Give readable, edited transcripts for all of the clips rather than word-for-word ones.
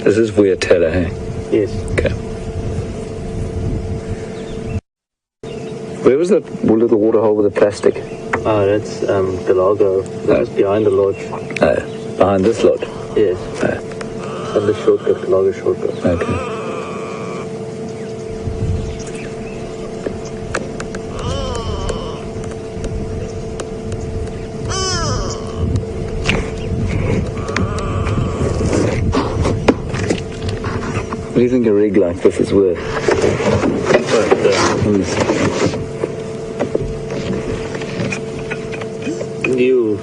This is Vuatella, hey? Yes. Okay. Where was that little waterhole with the plastic? Oh, that's the logo. That's behind the lodge. Behind this lodge? Yes. And the shortcut, the logo shortcut. Okay. What do you think a rig like this is worth? New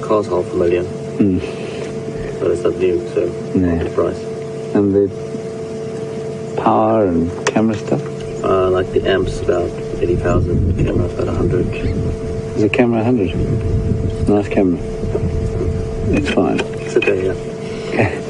car's $500,000. But it's not new, so the price. And the power and camera stuff? Like the amps about 80,000, the camera about 100. Is the camera 100? Nice camera. It's fine. It's okay, yeah. Okay.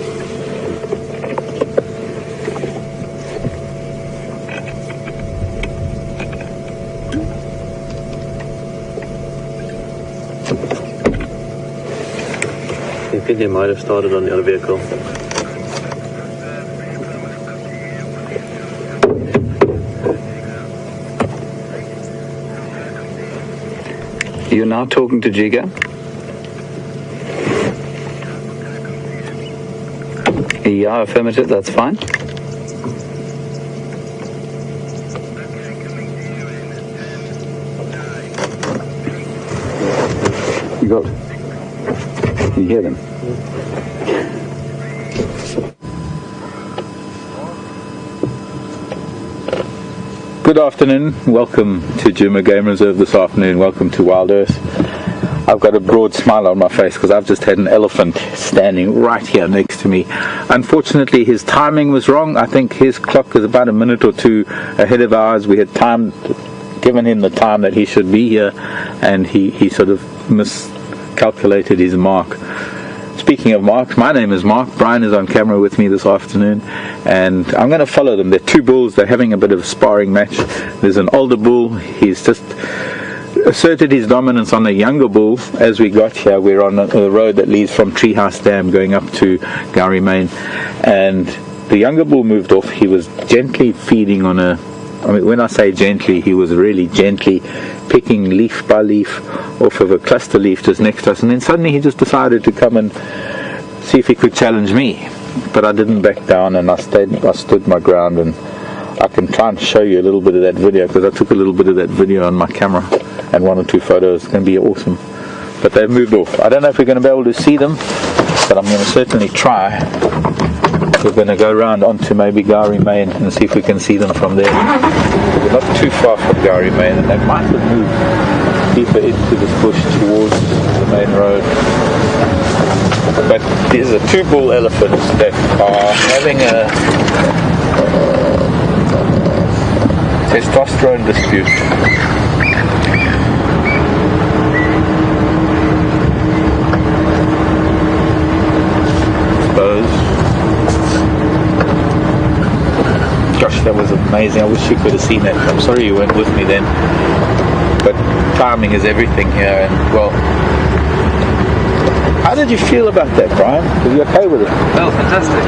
I think they might have started on the other vehicle. You're now talking to Jiga? Yeah, affirmative, that's fine. You got it? You hear them? Good afternoon, welcome to Djuma Game Reserve this afternoon, welcome to Wild Earth. I've got a broad smile on my face because I've just had an elephant standing right here next to me. Unfortunately his timing was wrong. I think his clock is about a minute or two ahead of ours. We had given him the time that he should be here, and he sort of miscalculated his mark. Speaking of marks, my name is Mark. Brian is on camera with me this afternoon, and I'm going to follow them. They're two bulls. They're having a bit of a sparring match. There's an older bull. He's just asserted his dominance on a younger bull. As we got here, we're on a road that leads from Treehouse Dam going up to Gowrie Main, and the younger bull moved off. He was gently feeding on when I say gently, he was really gently picking leaf by leaf off of a cluster leaf just next to us, and then suddenly he just decided to come and see if he could challenge me. But I didn't back down, and I stood my ground, and I can try and show you a little bit of that video because I took a little bit of that video on my camera and one or two photos. It's going to be awesome. But they've moved off. I don't know if we're going to be able to see them, but I'm going to certainly try. We're going to go around onto maybe Gowrie Main and see if we can see them from there. We're not too far from Gowrie Main, and they might have moved deeper into this bush towards the main road. But these are two bull elephants that are having a testosterone dispute. Gosh, that was amazing. I wish you could have seen that. I'm sorry you weren't with me then. But timing is everything here. And well, how did you feel about that, Brian? Were you okay with it? Oh, fantastic.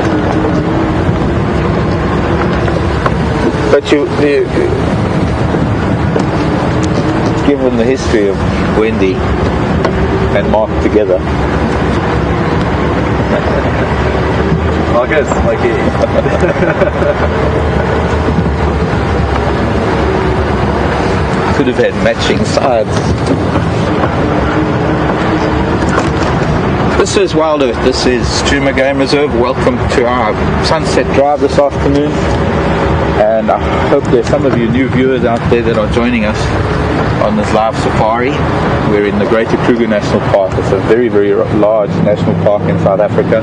But given the history of Wendy and Mark together, I guess, like could have had matching sides. This is Wild Earth. This is Djuma Game Reserve. Welcome to our sunset drive this afternoon. And I hope there's some of you new viewers out there that are joining us on this live safari. We're in the Greater Kruger National Park. It's a very, very large national park in South Africa.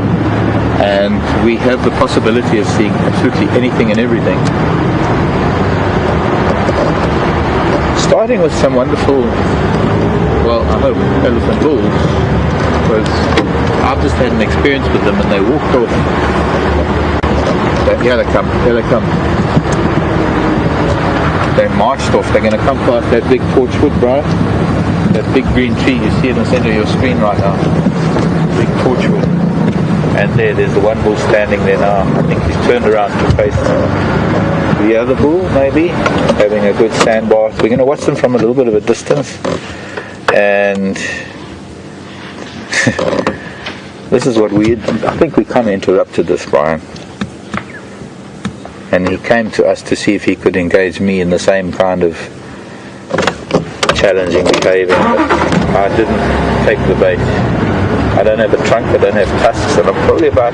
And we have the possibility of seeing absolutely anything and everything. Starting with some wonderful, well, I hope, elephant bulls, because I've just had an experience with them and they walked off. Here they come, here they come. They marched off. They're going to come past that big torchwood, Brian. That big green tree you see in the center of your screen right now. Big torchwood. And there's the one bull standing there now. I think he's turned around to face the other bull, maybe, having a good sand bath. We're going to watch them from a little bit of a distance. And this is what I think we kind of interrupted this, Brian. And he came to us to see if he could engage me in the same kind of challenging behaviour, but I didn't take the bait. I don't have a trunk, I don't have tusks, and I'm probably about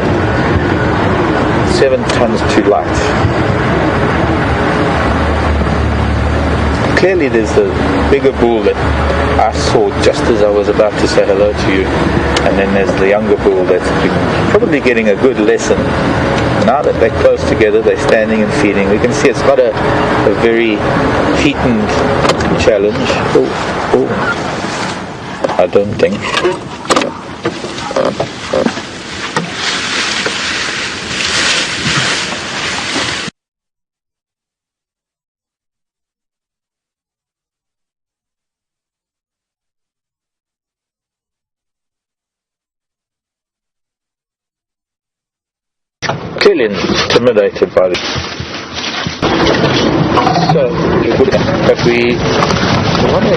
7 tons too light. Clearly there's the bigger bull that I saw just as I was about to say hello to you, and then there's the younger bull that's probably getting a good lesson. Now that they're close together, they're standing and feeding. We can see it's not a very heated challenge. I don't think. Clearly intimidated by this. So, but we want to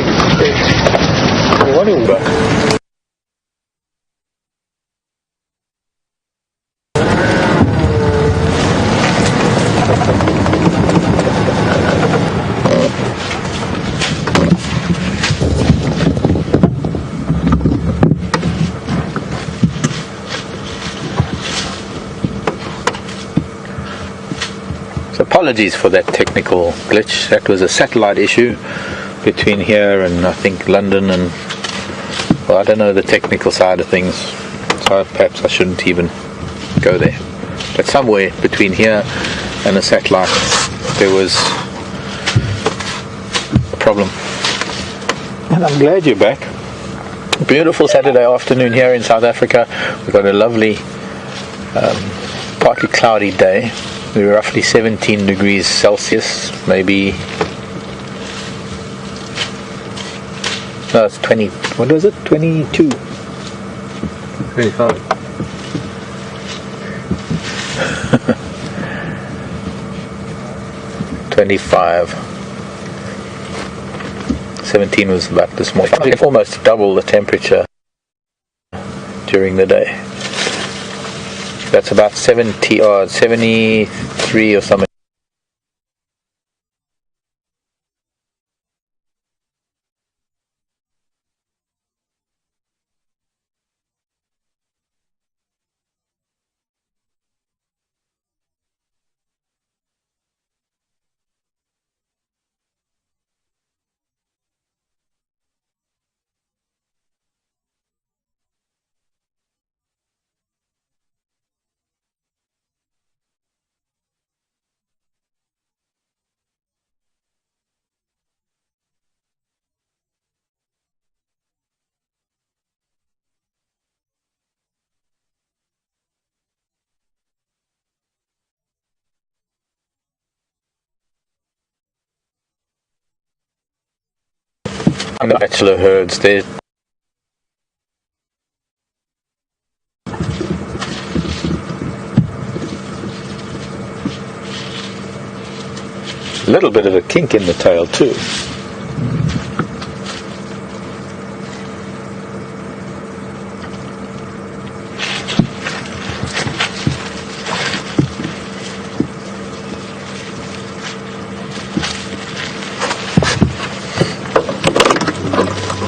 apologies for that technical glitch. That was a satellite issue between here and I think London, and well, I don't know the technical side of things, so perhaps I shouldn't even go there. But somewhere between here and the satellite there was a problem. And I'm glad you're back. Beautiful Saturday afternoon here in South Africa. We've got a lovely partly cloudy day. We're roughly 17 degrees Celsius, maybe. No, it's 20. What was it? 22. 25. $25. 17 was about this morning. Almost double the temperature during the day. That's about 70 or 73 or something. And the bachelor herds, they're a little bit of a kink in the tail too.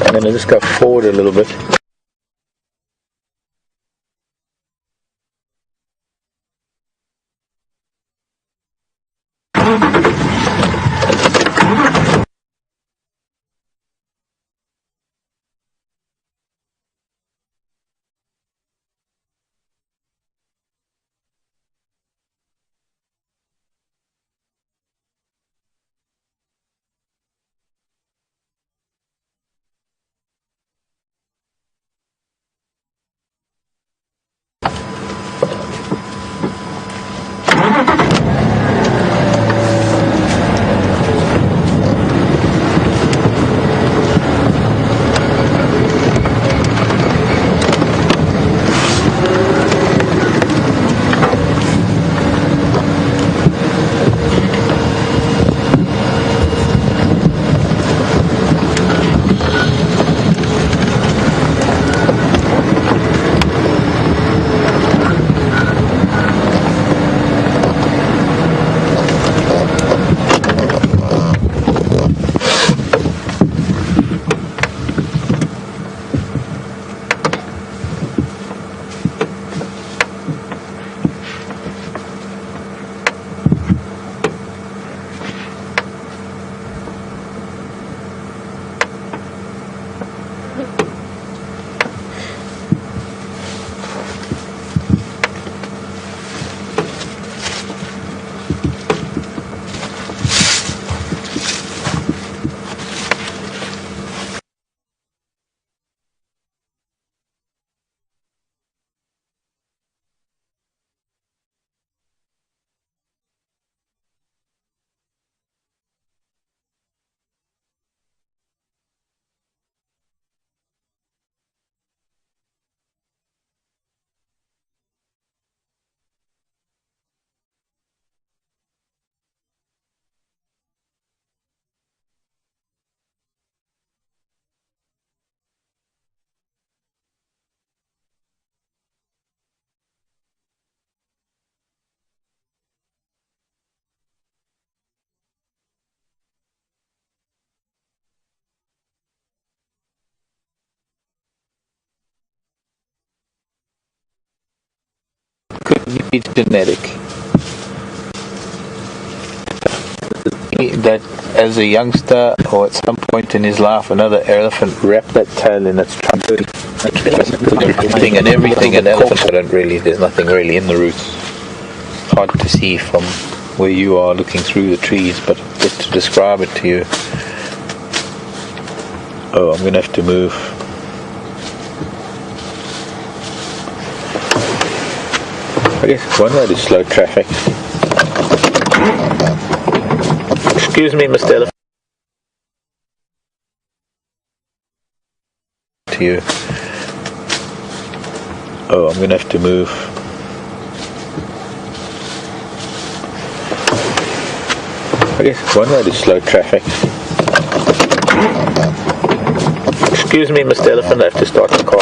I'm going to just go forward a little bit. could be genetic. That as a youngster or at some point in his life, another elephant wrapped that tail in its trunk. Everything, and elephants don't really, there's nothing really in the roots. Hard to see from where you are looking through the trees, but just to describe it to you. Oh, I'm going to have to move. I guess one way to slow traffic. Excuse me, Mr. Elephant. To you. Oh, I'm going to have to move. I guess one way to slow traffic. Excuse me, Mr. Elephant, I have to start the car.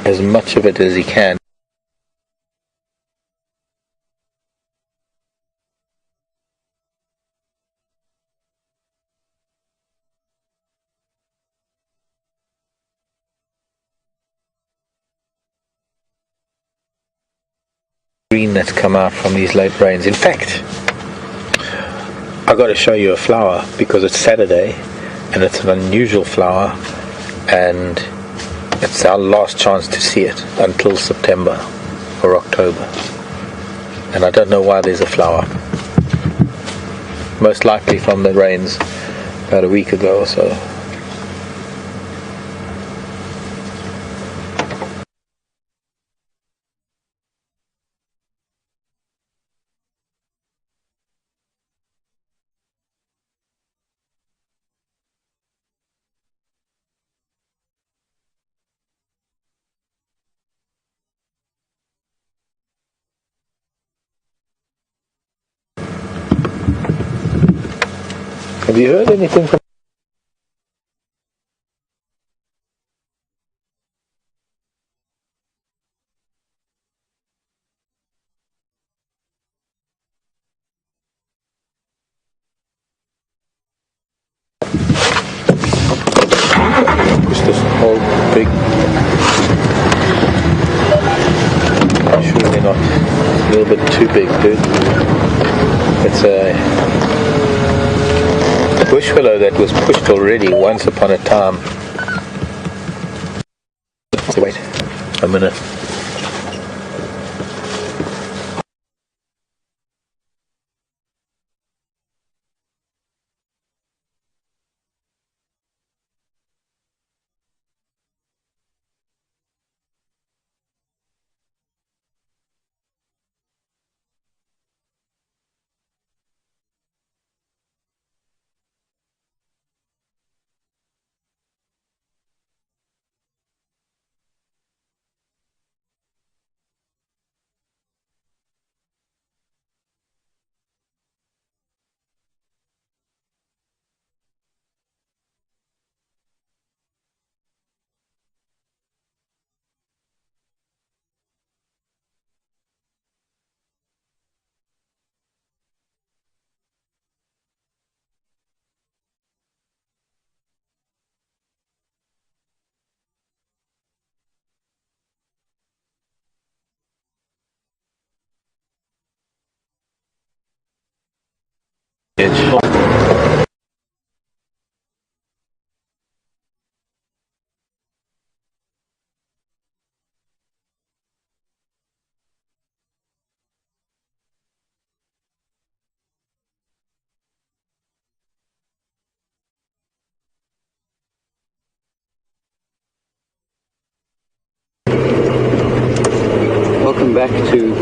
As much of it as he can. Green that's come out from these late rains. In fact, I got to show you a flower because it's Saturday and it's an unusual flower, and it's our last chance to see it until September or October. And I don't know why there's a flower. Most likely from the rains about a week ago or so. Have you heard anything from just this whole big, surely not a little bit too big, dude. It's a bush willow that was pushed already once upon a time. So wait a minute. back to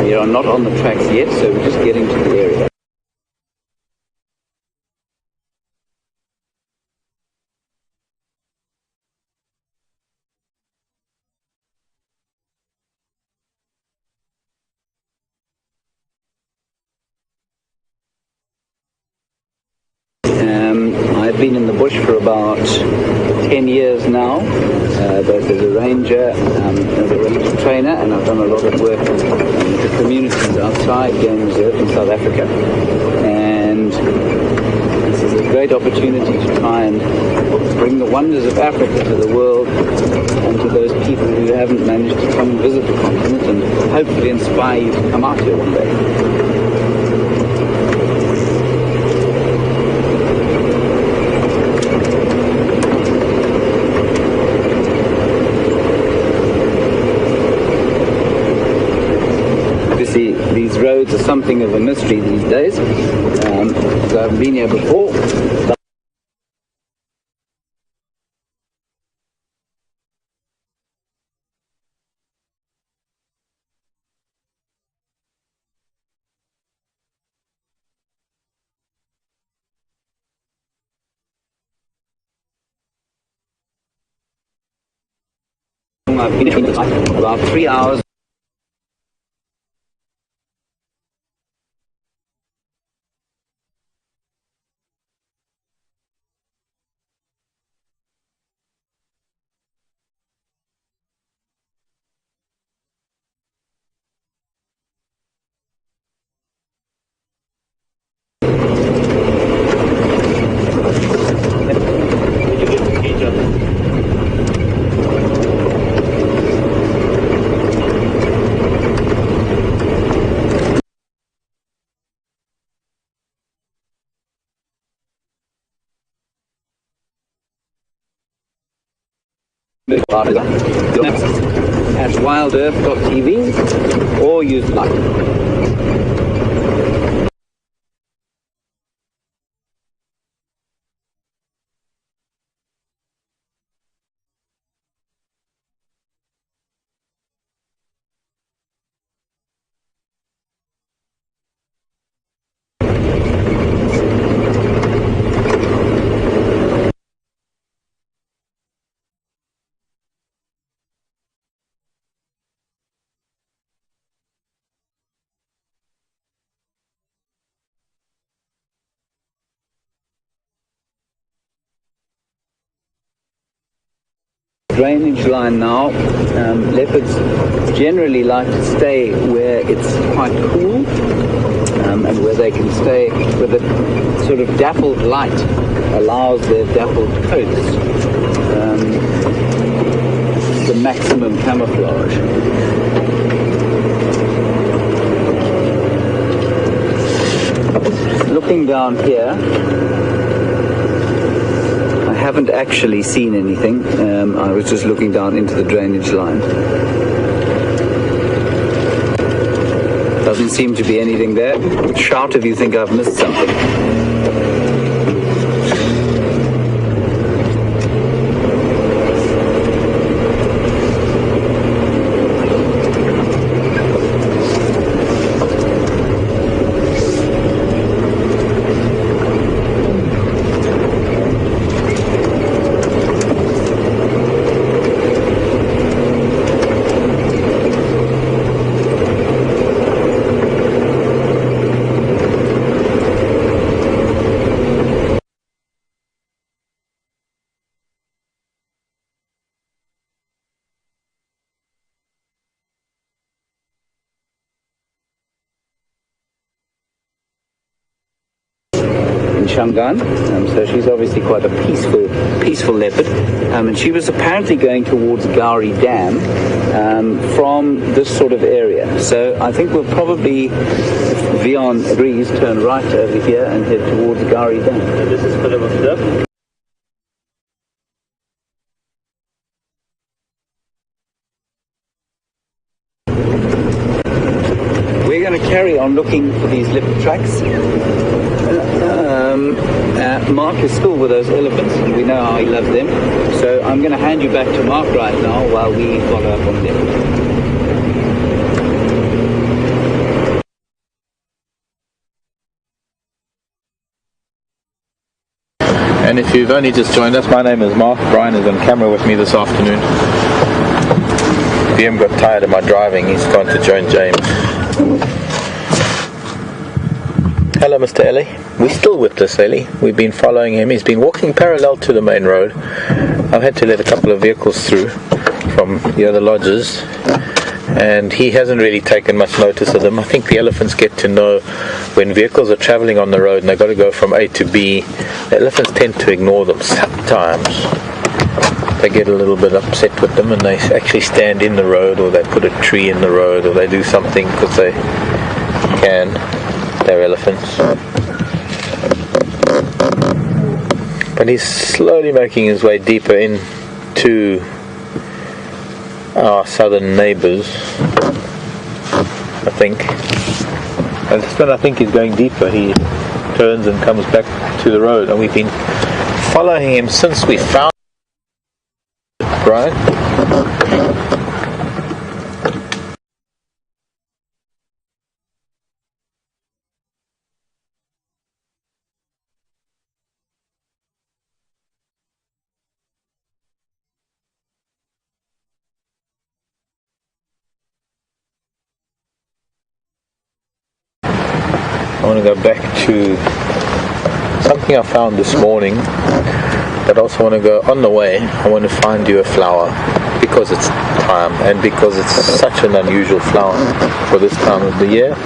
we are not on the tracks yet, so we're just getting to the area. I've been in the bush for about 10 years now, both as a ranger, as a ranger trainer, and I've done a lot of work with the communities outside game reserve in South Africa. And this is a great opportunity to try and bring the wonders of Africa to the world and to those people who haven't managed to come and visit the continent, and hopefully inspire you to come out here one day. These roads are something of a mystery these days, so I haven't been here before. I've been here about 3 hours. At WildEarthTV or use Light. Drainage line now. Leopards generally like to stay where it's quite cool and where they can stay where the sort of dappled light allows their dappled coats the maximum camouflage. Looking down here, I haven't actually seen anything. I was just looking down into the drainage line. Doesn't seem to be anything there. Shout if you think I've missed something. in Shangan. So she's obviously quite a peaceful leopard. And she was apparently going towards Gauri Dam from this sort of area. So I think we'll probably, if Vion agrees, turn right over here and head towards Gauri Dam. So this is Philip of Duck. We're going to carry on looking for these leopard tracks. Mark is still with those elephants, and we know how he loves them. So I'm going to hand you back to Mark right now while we follow up on them. And if you've only just joined us, my name is Mark. Brian is on camera with me this afternoon. BM got tired of my driving. He's gone to join James. Hello, Mr. Ellie. We're still with this Ellie. We've been following him. He's been walking parallel to the main road. I've had to let a couple of vehicles through from the other lodges, and he hasn't really taken much notice of them. I think the elephants get to know when vehicles are traveling on the road and they've got to go from A to B. The elephants tend to ignore them sometimes. They get a little bit upset with them and they actually stand in the road, or they put a tree in the road, or they do something because they can. They're elephants. But he's slowly making his way deeper into our southern neighbours, I think. And then I think he's going deeper. He turns and comes back to the road, and we've been following him since we found Brian. I want to go back to something I found this morning, but I also want to go on the way. I want to find you a flower because it's time and because it's such an unusual flower for this time of the year.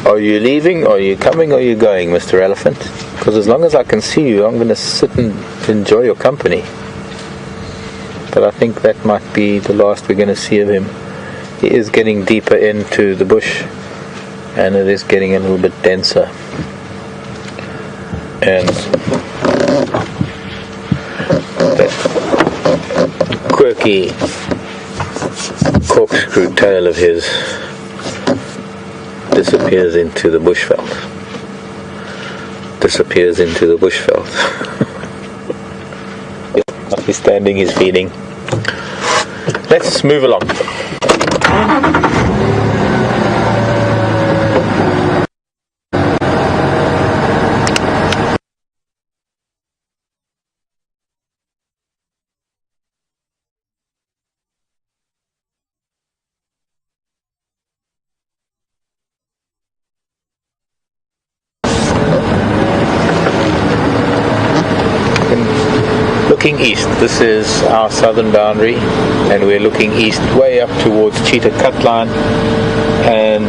Are you leaving? Are you coming? Or are you going, Mr. Elephant? Because as long as I can see you, I'm going to sit and enjoy your company. But I think that might be the last we're going to see of him. He is getting deeper into the bush, and it is getting a little bit denser. And that quirky corkscrew tail of his disappears into the bushveld. Disappears into the bushveld. Notwithstanding his feeding. Let's move along. Looking east, this is our southern boundary, and we're looking east way up towards Cheetah Cutline and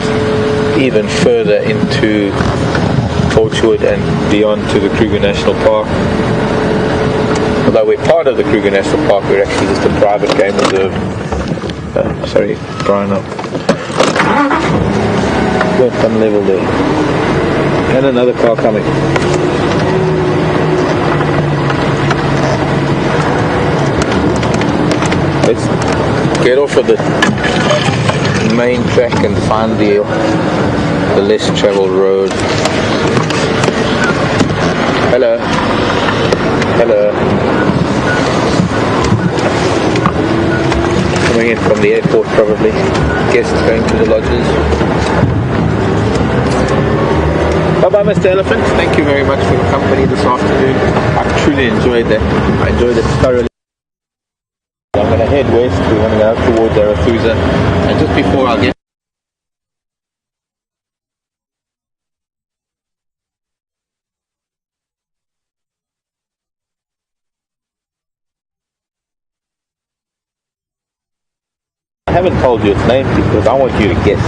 even further into Torchwood and beyond to the Kruger National Park. Although we're part of the Kruger National Park, we're actually just a private game reserve. Sorry, Brian, up. Went unlevel there. And another car coming. Let's get off of the main track and find the less traveled road. Hello. Hello. Coming in from the airport probably. Guests going to the lodges. Bye-bye, Mr. Elephant. Thank you very much for the company this afternoon. I truly enjoyed that. I enjoyed it thoroughly. I'm going to head west. We're going to go towards Arathusa, and just before I get I haven't told you its name because I want you to guess.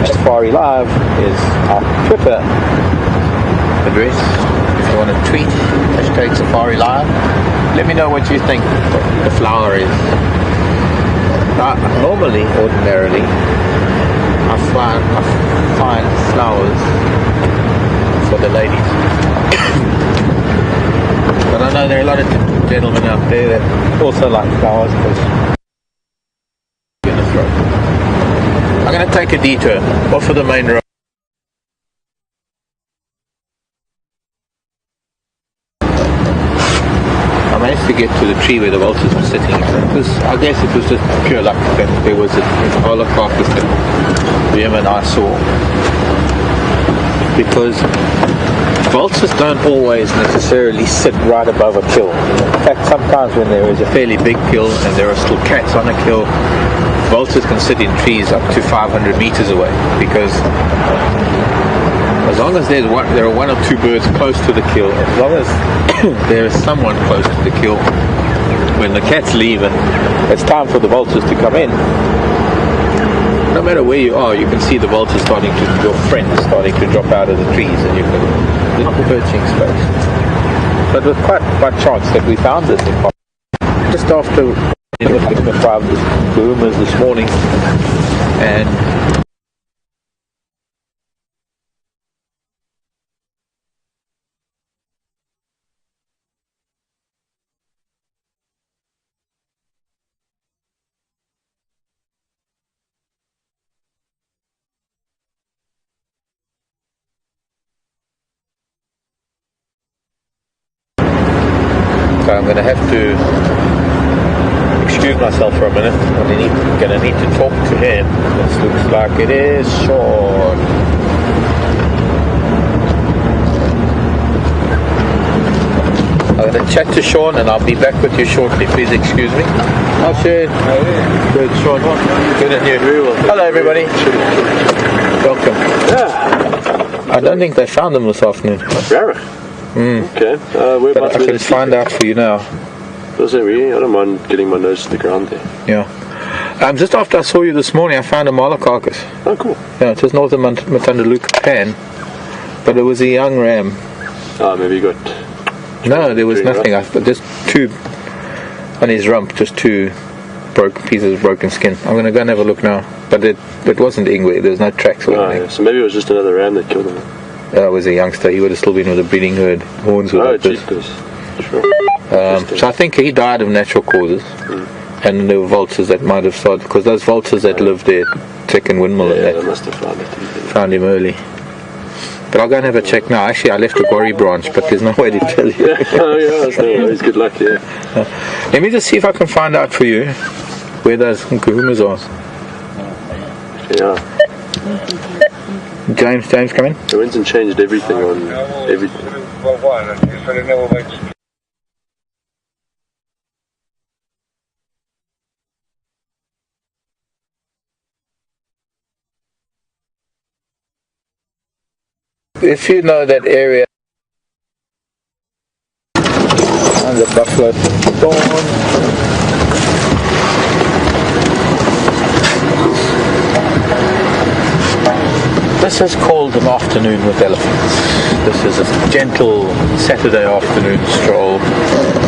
Safari Live is our Twitter address. If you want to tweet, hashtag Safari Live. Let me know what you think the flower is. Ordinarily, I find flowers for the ladies. But I know there are a lot of gentlemen out there that also like flowers because in the throat. I'm going to take a detour off of the main road. I managed to get to the tree where the vultures were sitting. I guess it was just pure luck that there was a holocarpus that Djuma and I saw. Because vultures don't always necessarily sit right above a kill. In fact, sometimes when there is a fairly big kill and there are still cats on a kill, vultures can sit in trees up to 500 meters away, because as long as there are one or two birds close to the kill, as long as there is someone close to the kill, when the cats leave and it's time for the vultures to come in, no matter where you are, you can see the vultures your friends starting to drop out of the trees, and you're not poaching space. But with quite by chance that we found this just after 5 Djumas this morning, and so I'm going to have to excuse myself for a minute. I'm going to need to talk to him. This looks like it is Sean. I'm going to chat to Sean and I'll be back with you shortly. Please excuse me. Hi Sean. How are you? Good, Sean. Good and you? Very well. Hello everybody. Welcome. Yeah. I don't think they found them this afternoon. Rare. Okay. But I can find out for you now. Does it really? I don't mind getting my nose to the ground there. Yeah. Just after I saw you this morning, I found a mala carcass. Oh, cool. Yeah, it was north of Matandaluka Pan, but it was a young ram. Maybe you got... No, there was nothing. Just two on his rump, just two pieces of broken skin. I'm going to go and have a look now. But it wasn't Ingwe. There was no tracks or anything. Yeah. So maybe it was just another ram that killed him. That was a youngster. He would have still been with a breeding herd. Horns were like this. Sure. So I think he died of natural causes. And there were vultures that might have started, because those vultures that lived there, second windmill, they must have found him early. But I'll go and have a check now. Actually, I left a Gori branch, but there's no way to tell you. Yeah, that's no worries. Good luck, yeah. Let me just see if I can find out for you where those kahumas are. Yeah. James, come in. They went and changed everything on everything. If you know that area, and the buffalo thorn. This is called an afternoon with elephants. This is a gentle Saturday afternoon stroll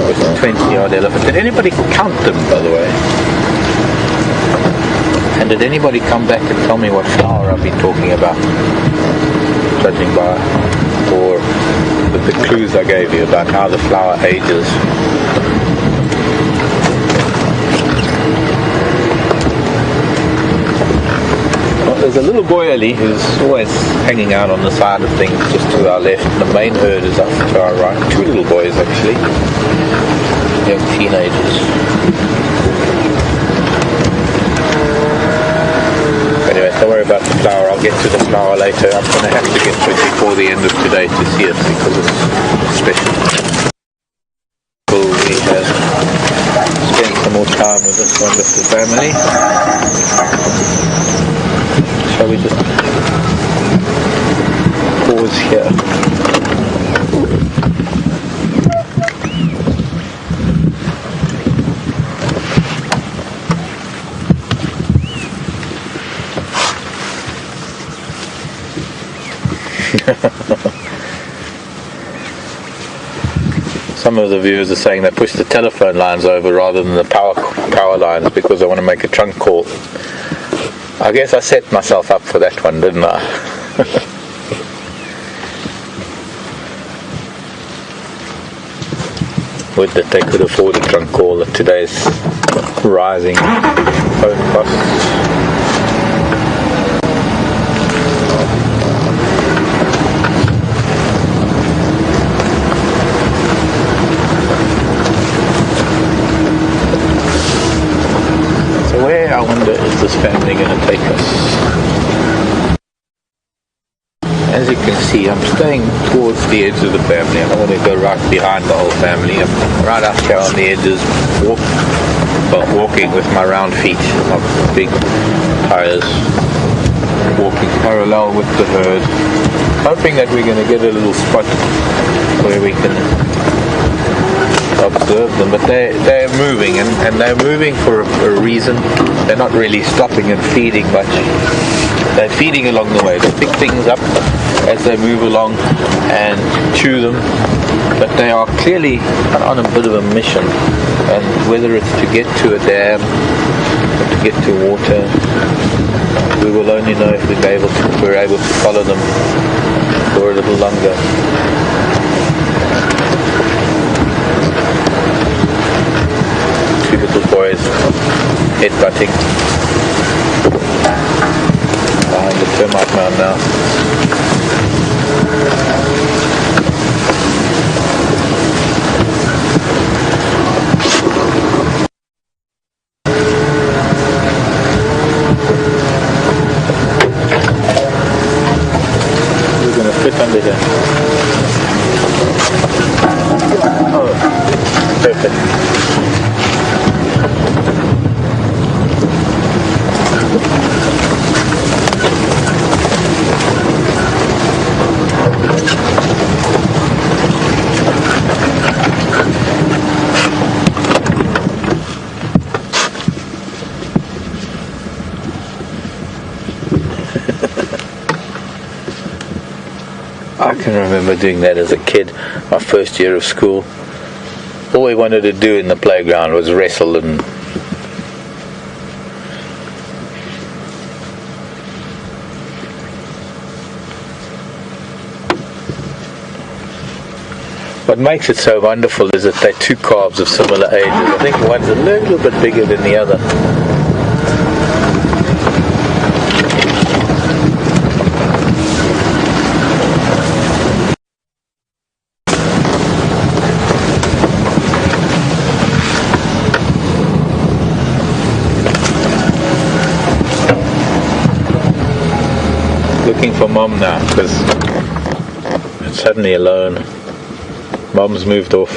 with 20-odd elephants. Did anybody count them, by the way? And did anybody come back and tell me what flower I've been talking about? Judging by, or with the clues I gave you about how the flower ages. Well, there's a little boy Ali who's always hanging out on the side of things just to our left. The main herd is up to our right. Two little boys actually, young teenagers. Don't worry about the flower, I'll get to the flower later. I'm going to have to get to it before the end of today to see it because it's special. We have spent some more time with this wonderful family. Shall we just pause here? Some of the viewers are saying they push the telephone lines over rather than the power lines because they want to make a trunk call. I guess I set myself up for that one, didn't I? Would that they could afford a trunk call at today's rising phone costs. I wonder, is this family going to take us? As you can see, I'm staying towards the edge of the family. I don't want to go right behind the whole family. I'm right out here on the edges, walking with my round feet, my big tires, walking parallel with the herd, hoping that we're going to get a little spot where we can observe them, but they're moving, and they're moving for a reason. They're not really stopping and feeding much. They're feeding along the way. They pick things up as they move along and chew them, but they are clearly on a bit of a mission, and whether it's to get to a dam or to get to water, we will only know if we're able to follow them for a little longer. Two little boys headbutting behind the termite mound now. We're going to fit under here. Oh, perfect. I can remember doing that as a kid, my first year of school. All we wanted to do in the playground was wrestle and what makes it so wonderful is that they're two calves of similar ages. I think one's a little bit bigger than the other. Looking for Mom now because it's suddenly alone. Mom's moved off.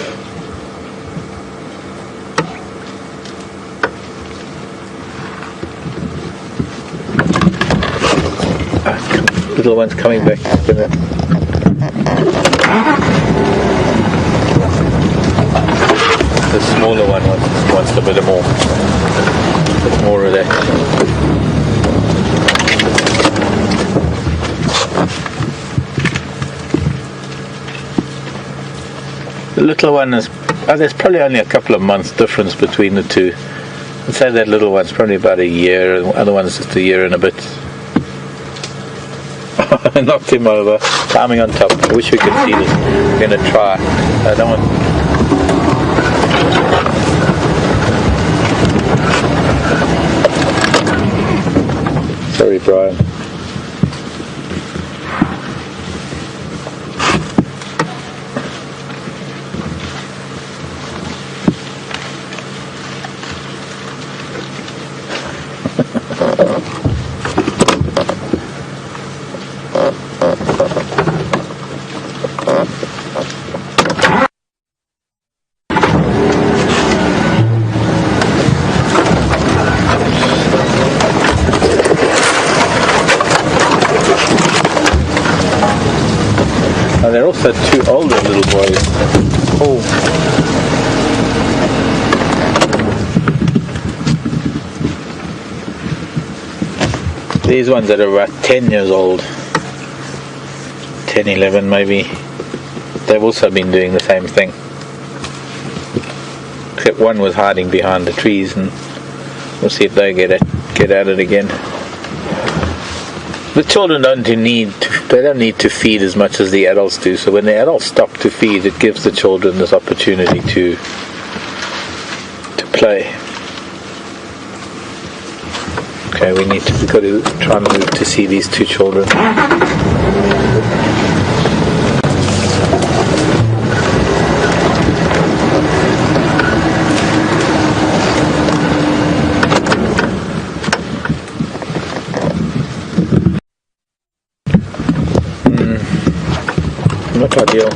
Little one's coming back. The smaller one wants a bit more of that. The little one is, there's probably only a couple of months difference between the two. I'd say that little one's probably about a year, and the other one's just a year and a bit. Knocked him over, climbing on top. I wish we could see this. We're going to try. I don't want... Sorry, Brian. And they're also two older little boys. Oh. These ones that are about 10 years old. 10, 11 maybe. They've also been doing the same thing. Except one was hiding behind the trees, and we'll see if they get at it again. The children don't need to feed as much as the adults do. So when the adults stop to feed, it gives the children this opportunity to play. Okay, we've got to try and move to see these two children. Not ideal.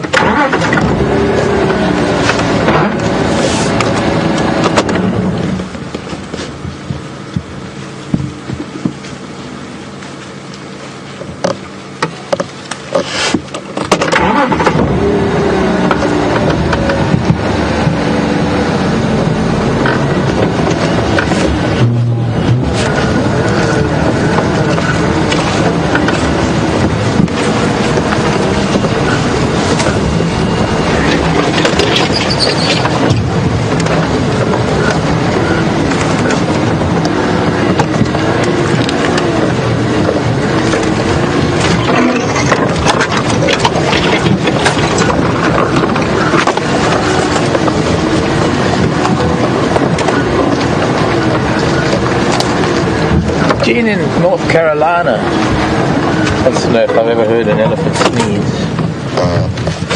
Gene in North Carolina. I don't know if I've ever heard an elephant sneeze.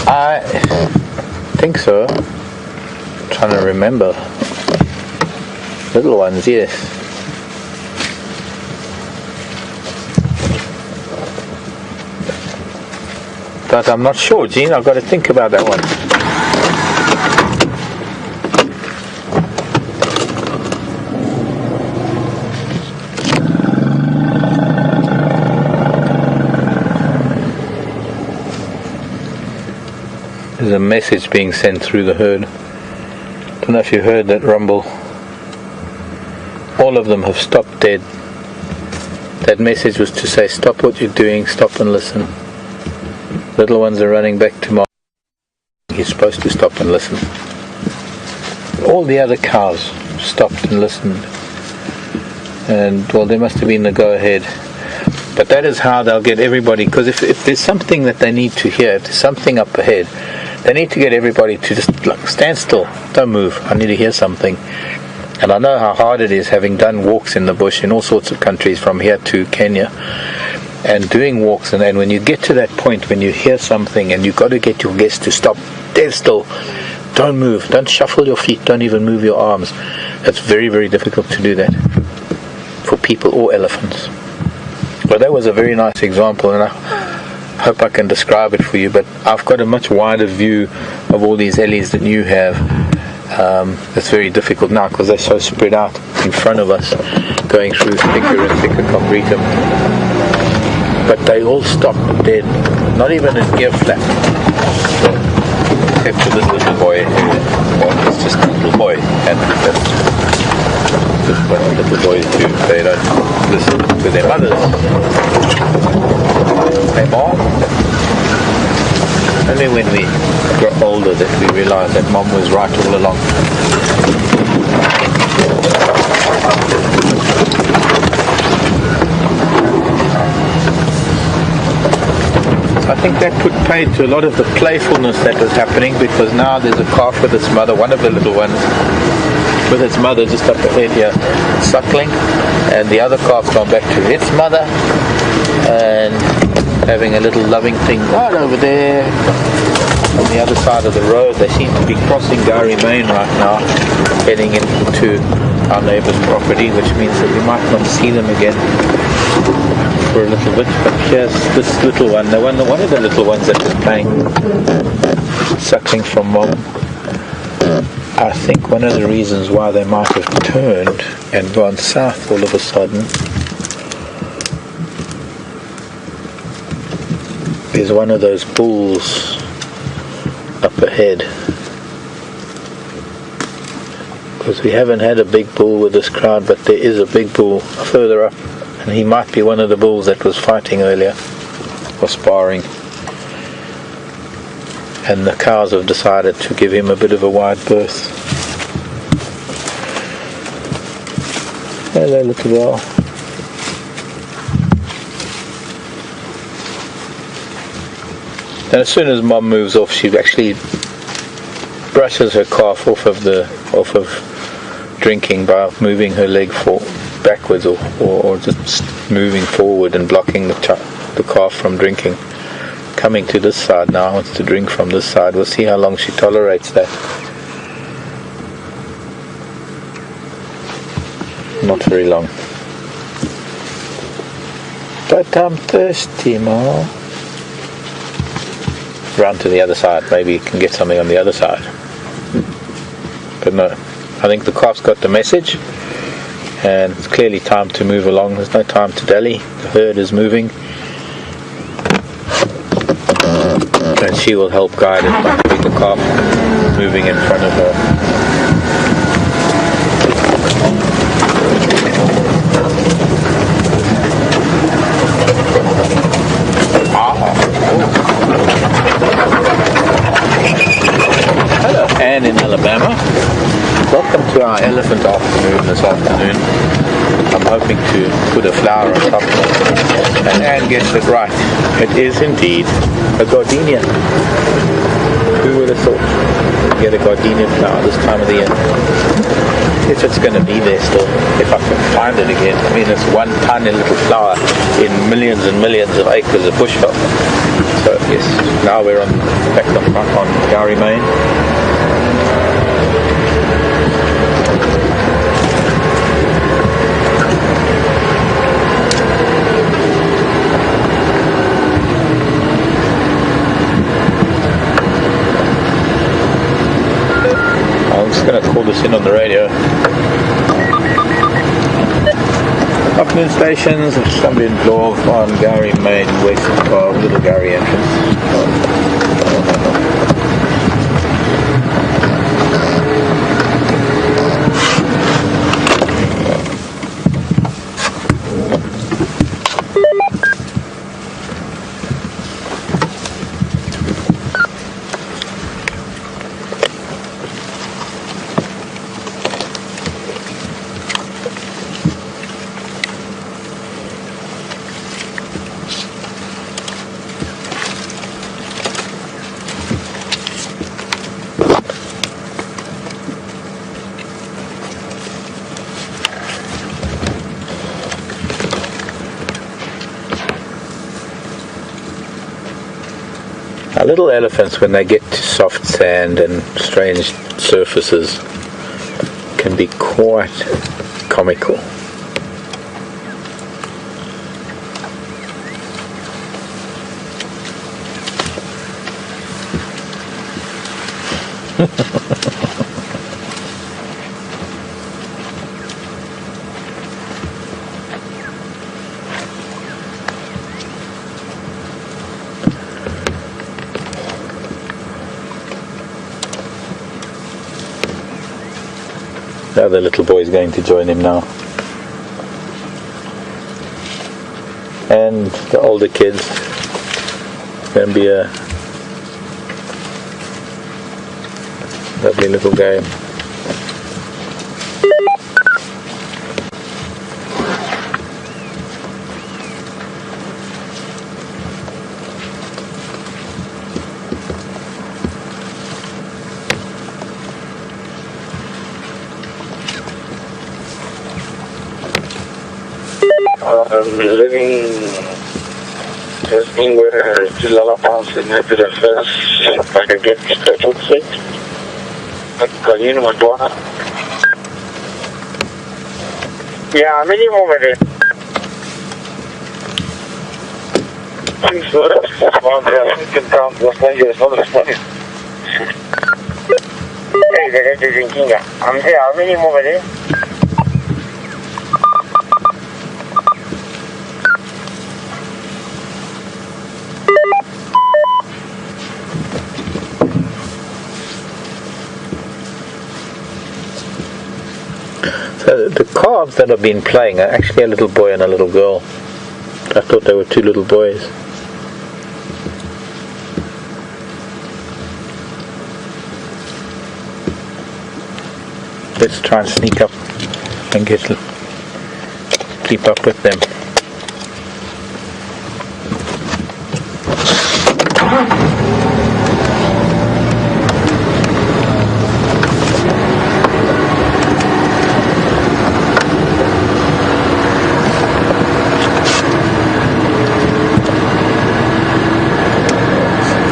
I think so. I'm trying to remember. Little ones, yes. But I'm not sure, Gene. I've got to think about that one. There's a message being sent through the herd. Don't know if you heard that rumble. All of them have stopped dead. That message was to say, stop what you're doing, stop and listen. Little ones are running back to mom. You're supposed to stop and listen. All the other cows stopped and listened. And, well, there must have been the go-ahead. But that is how they'll get everybody, because if there's something that they need to hear, if there's something up ahead, they need to get everybody to just stand still, don't move, I need to hear something. And I know how hard it is, having done walks in the bush in all sorts of countries from here to Kenya, and doing walks, and when you get to that point when you hear something and you've got to get your guests to stop dead still, don't move, don't shuffle your feet, don't even move your arms. It's very, very difficult to do that for people or elephants. Well, that was a very nice example, and I hope I can describe it for you, but I've got a much wider view of all these ellies that you have. It's very difficult now because they're so spread out in front of us, going through thicker and thicker concretum. But they all stopped dead, not even an ear flap, except for this little boy. Well, it's just a little boy, and that's just what little boys do. They don't listen to their mothers. Hey, Mom. Only when we grow older that we realize that Mom was right all along. I think that put paid to a lot of the playfulness that was happening, because now there's a calf with its mother, one of the little ones, with its mother just up ahead here, suckling, and the other calf's gone back to its mother and having a little loving thing right over there on the other side of the road. They seem to be crossing Gary Main right now, heading into our neighbour's property, which means that we might not see them again for a little bit. But here's this little one, one of the little ones that was playing, suckling from Mom. I think one of the reasons why they might have turned and gone south all of a sudden is one of those bulls up ahead. Because we haven't had a big bull with this crowd, but there is a big bull further up, and he might be one of the bulls that was fighting earlier or sparring. and the cows have decided to give him a bit of a wide berth. Hello, little girl. And as soon as Mum moves off, she actually brushes her calf off of drinking by moving her leg backwards or just moving forward and blocking the calf from drinking. Coming to this side now, wants to drink from this side. We'll see how long she tolerates that. Not very long. But I'm thirsty, Ma. Run to the other side. Maybe you can get something on the other side. But no, I think the calf's got the message, and it's clearly time to move along. There's no time to dally. The herd is moving, and she will help guide it by having the calf moving in front of her. Hello, Anne in Alabama. Welcome to our elephant afternoon this afternoon. I'm hoping to put a flower on top, and Anne gets it right. It is indeed a gardenia. Who would have thought we'd get a gardenia flower this time of the year? If it's going to be there still, if I can find it again. I mean, it's one tiny little flower in millions and millions of acres of bushveld. So yes, now we're back on Gowrie Main. I'm just going to call this in on the radio. Afternoon stations, Sunbeam Blog on Gowrie Main, west of Little Gowrie entrance. Little elephants, when they get to soft sand and strange surfaces, can be quite comical. The other little boy is going to join him now, and the older kids. Going to be a lovely little game. Living has been where the lullabies and maybe the first, if I can get scheduled sick. But you know my daughter. Yeah, I'm in over there. Thanks for that. I think down Los Angeles, not funny. Hey, they're drinking. I'm there, I'm in over there. So the calves that have been playing are actually a little boy and a little girl. I thought they were two little boys. let's try and sneak up and keep up with them.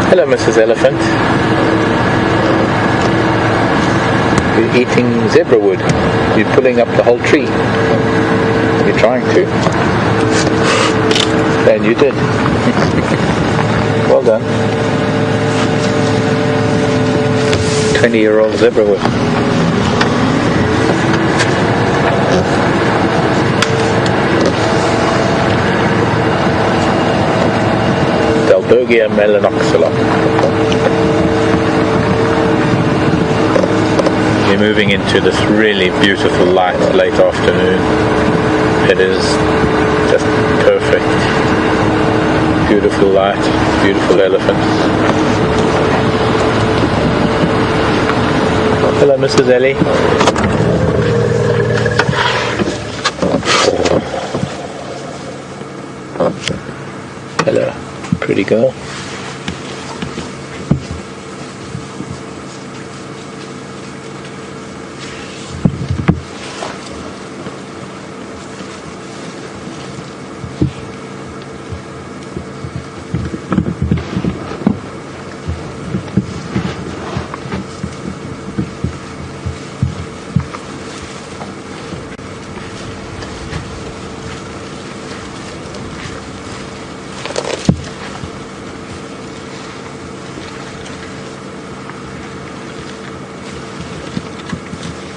Hello, Mrs. Elephant. You're eating zebra wood. You're pulling up the whole tree. You're trying to. And you did. Well done. 20-year-old zebra wood. Dalbergia melanoxylon. You're moving into this really beautiful light late afternoon. It is just perfect. Beautiful light, beautiful elephants. Hello, Mrs. Ellie. Hello, pretty girl.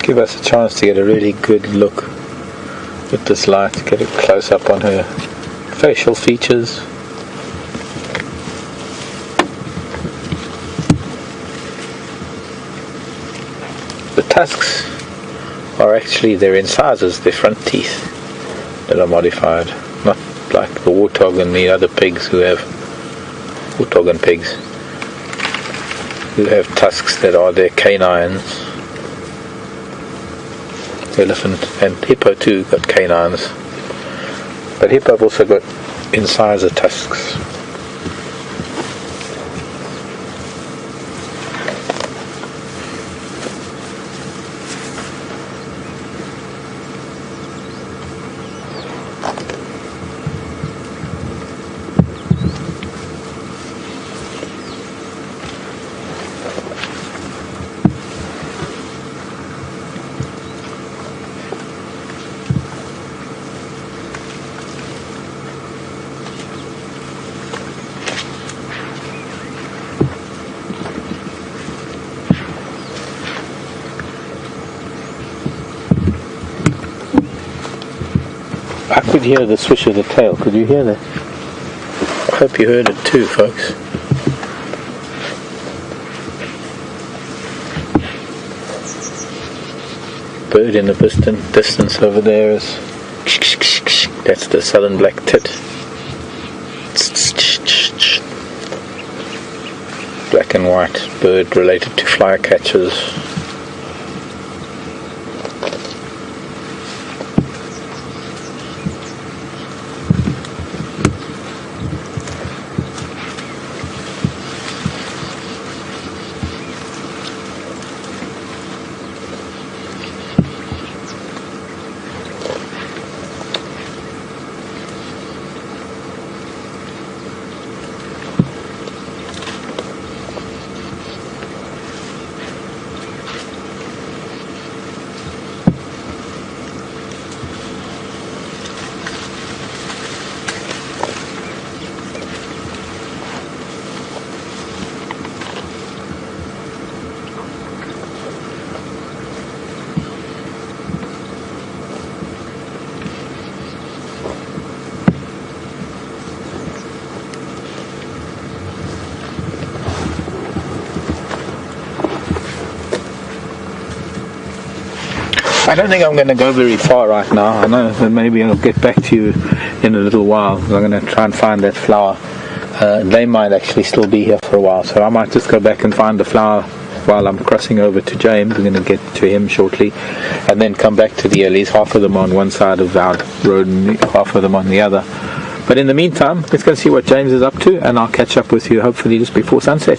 Give us a chance to get a really good look with this light, get a close up on her facial features. The tusks are actually their incisors, their front teeth that are modified, not like the warthog and the other pigs who have, warthog and pigs, who have tusks that are their canines. Elephant and hippo too got canines, but hippo have also got incisor tusks. I could hear the swish of the tail. Could you hear that? I hope you heard it too, folks. Bird in the distance over there is... That's the southern black tit. Black and white bird related to flycatchers. I don't think I'm going to go very far right now. I know that maybe I'll get back to you in a little while. I'm going to try and find that flower. They might actually still be here for a while, so I might just go back and find the flower while I'm crossing over to James. We're going to get to him shortly, and then come back to the Ellies. Half of them on one side of our road and half of them on the other. But in the meantime, let's go see what James is up to, and I'll catch up with you hopefully just before sunset.